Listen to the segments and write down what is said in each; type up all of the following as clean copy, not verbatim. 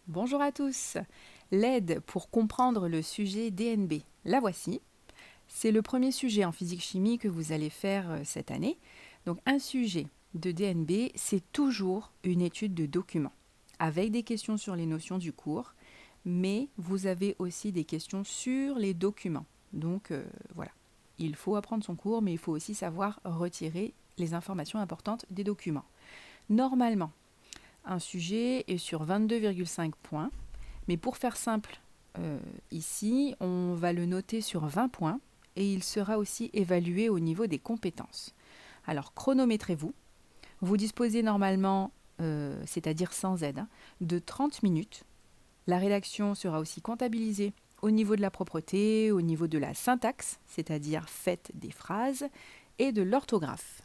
Bonjour à tous. L'aide pour comprendre le sujet DNB, la voici. C'est le premier sujet en physique-chimie que vous allez faire cette année. Donc un sujet de DNB, c'est toujours une étude de document, avec des questions sur les notions du cours, mais vous avez aussi des questions sur les documents. Donc voilà, il faut apprendre son cours, mais il faut aussi savoir retirer les informations importantes des documents. Normalement, un sujet est sur 22,5 points, mais pour faire simple, ici, on va le noter sur 20 points et il sera aussi évalué au niveau des compétences. Alors, chronométrez-vous. Vous disposez normalement, c'est-à-dire sans aide, de 30 minutes. La rédaction sera aussi comptabilisée au niveau de la propreté, au niveau de la syntaxe, c'est-à-dire fait des phrases, et de l'orthographe.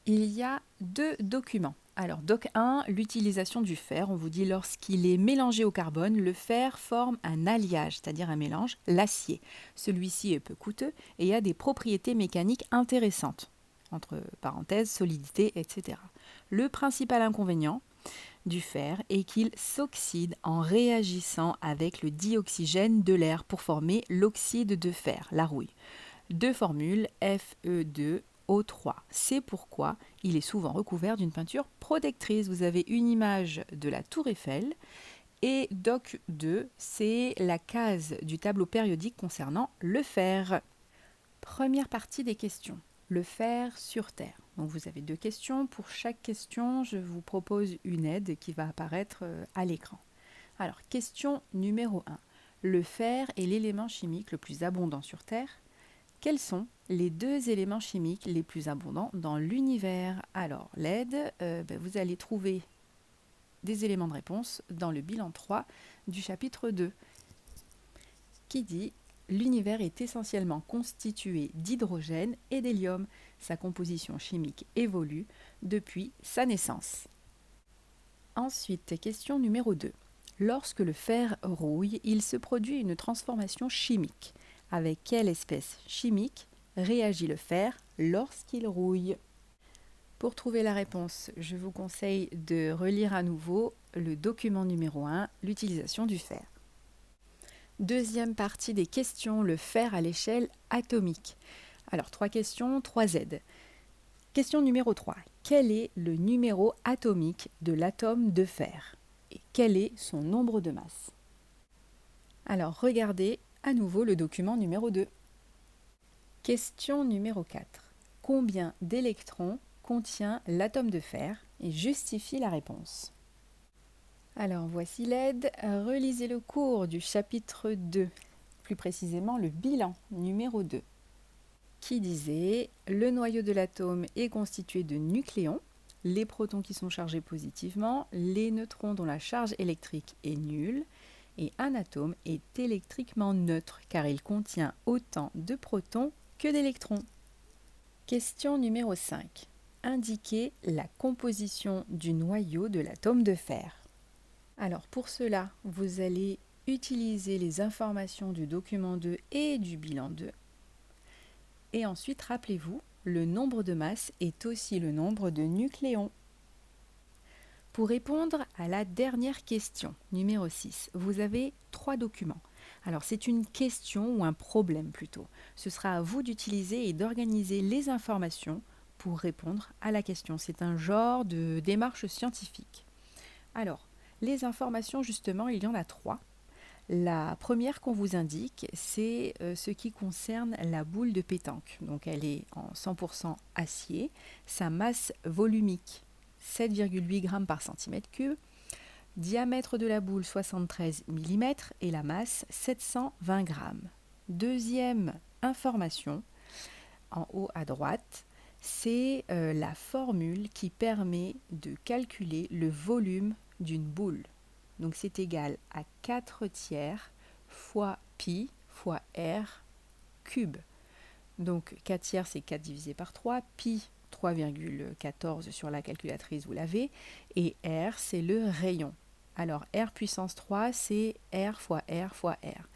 Il y a deux documents. Alors, doc 1, l'utilisation du fer. On vous dit lorsqu'il est mélangé au carbone, le fer forme un alliage, c'est-à-dire un mélange, l'acier. Celui-ci est peu coûteux et a des propriétés mécaniques intéressantes, entre parenthèses, solidité, etc. Le principal inconvénient du fer est qu'il s'oxyde en réagissant avec le dioxygène de l'air pour former l'oxyde de fer, la rouille. Deux formules, Fe2O3. C'est pourquoi il est souvent recouvert d'une peinture protectrice. Vous avez une image de la tour Eiffel et Doc 2, c'est la case du tableau périodique concernant le fer. Première partie des questions. Le fer sur Terre. Donc vous avez deux questions. Pour chaque question, je vous propose une aide qui va apparaître à l'écran. Alors, question numéro 1. Le fer est l'élément chimique le plus abondant sur Terre. Quels sont les deux éléments chimiques les plus abondants dans l'univers? Alors, l'aide, vous allez trouver des éléments de réponse dans le bilan 3 du chapitre 2, qui dit « L'univers est essentiellement constitué d'hydrogène et d'hélium. Sa composition chimique évolue depuis sa naissance. » Ensuite, question numéro 2. Lorsque le fer rouille, il se produit une transformation chimique. Avec quelle espèce chimique réagit le fer lorsqu'il rouille? Pour trouver la réponse, je vous conseille de relire à nouveau le document numéro 1, l'utilisation du fer. Deuxième partie des questions, le fer à l'échelle atomique. Alors, 3 questions, 3 aides. Question numéro 3. Quel est le numéro atomique de l'atome de fer? Et quel est son nombre de masse? Alors, regardez à nouveau le document numéro 2. Question numéro 4. Combien d'électrons contient l'atome de fer? Et justifie la réponse. Alors, voici l'aide. Relisez le cours du chapitre 2, plus précisément le bilan numéro 2, qui disait « Le noyau de l'atome est constitué de nucléons, les protons qui sont chargés positivement, les neutrons dont la charge électrique est nulle, et un atome est électriquement neutre car il contient autant de protons que d'électrons. » Question numéro 5. Indiquez la composition du noyau de l'atome de fer. Alors pour cela, vous allez utiliser les informations du document 2 et du bilan 2. Et ensuite, rappelez-vous, le nombre de masse est aussi le nombre de nucléons. Pour répondre à la dernière question, numéro 6, vous avez 3 documents. Alors c'est une question ou un problème plutôt. Ce sera à vous d'utiliser et d'organiser les informations pour répondre à la question. C'est un genre de démarche scientifique. Alors, les informations justement, il y en a 3. La première qu'on vous indique, c'est ce qui concerne la boule de pétanque. Donc elle est en 100% acier. Sa masse volumique, 7,8 g par cm3, diamètre de la boule 73 mm et la masse 720 g. Deuxième information, en haut à droite, c'est la formule qui permet de calculer le volume d'une boule. Donc c'est égal à 4 tiers fois pi fois r cube. Donc 4 tiers c'est 4 divisé par 3, pi 3,14 sur la calculatrice, vous l'avez, et R, c'est le rayon. Alors R puissance 3, c'est R fois R fois R.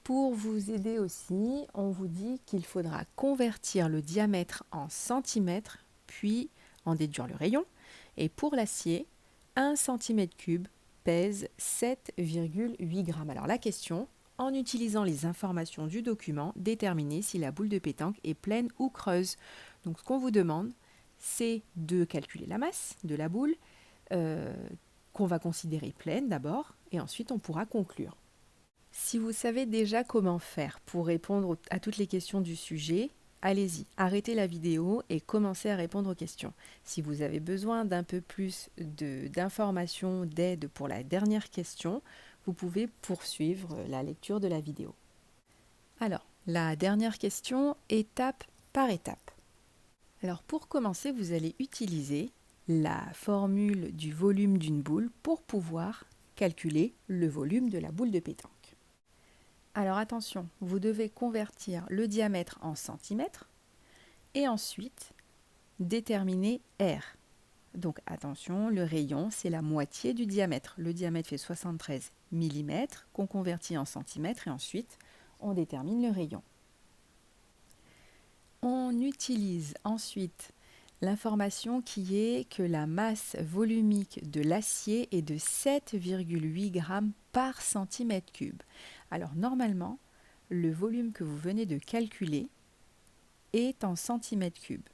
Pour vous aider aussi, on vous dit qu'il faudra convertir le diamètre en centimètres, puis en déduire le rayon. Et pour l'acier, 1 cm3 pèse 7,8 grammes. Alors la question, en utilisant les informations du document, déterminez si la boule de pétanque est pleine ou creuse. Donc ce qu'on vous demande, c'est de calculer la masse de la boule, qu'on va considérer pleine d'abord, et ensuite on pourra conclure. Si vous savez déjà comment faire pour répondre à toutes les questions du sujet, allez-y, arrêtez la vidéo et commencez à répondre aux questions. Si vous avez besoin d'un peu plus d'informations, d'aide pour la dernière question, vous pouvez poursuivre la lecture de la vidéo. Alors, la dernière question, étape par étape. Alors pour commencer, vous allez utiliser la formule du volume d'une boule pour pouvoir calculer le volume de la boule de pétanque. Alors attention, vous devez convertir le diamètre en centimètres et ensuite déterminer R. Donc attention, le rayon, c'est la moitié du diamètre. Le diamètre fait 73 mm qu'on convertit en centimètres et ensuite on détermine le rayon. On utilise ensuite l'information qui est que la masse volumique de l'acier est de 7,8 g par centimètre cube. Alors normalement, le volume que vous venez de calculer est en centimètres cubes.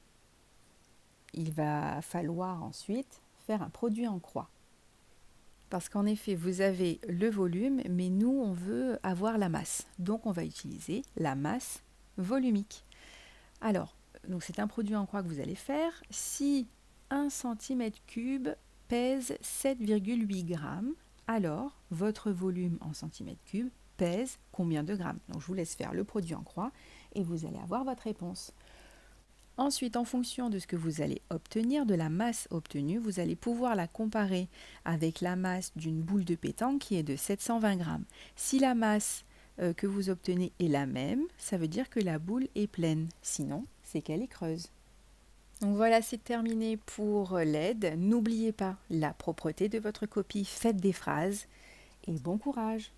Il va falloir ensuite faire un produit en croix. Parce qu'en effet, vous avez le volume, mais nous, on veut avoir la masse. Donc on va utiliser la masse volumique. Alors, donc c'est un produit en croix que vous allez faire. Si 1 cm3 pèse 7,8 g, alors votre volume en centimètres cubes pèse combien de grammes? Donc je vous laisse faire le produit en croix et vous allez avoir votre réponse. Ensuite, en fonction de ce que vous allez obtenir, de la masse obtenue, vous allez pouvoir la comparer avec la masse d'une boule de pétanque qui est de 720 grammes. Si la masse que vous obtenez est la même, ça veut dire que la boule est pleine. Sinon, c'est qu'elle est creuse. Donc voilà, c'est terminé pour l'aide. N'oubliez pas la propreté de votre copie, faites des phrases et bon courage!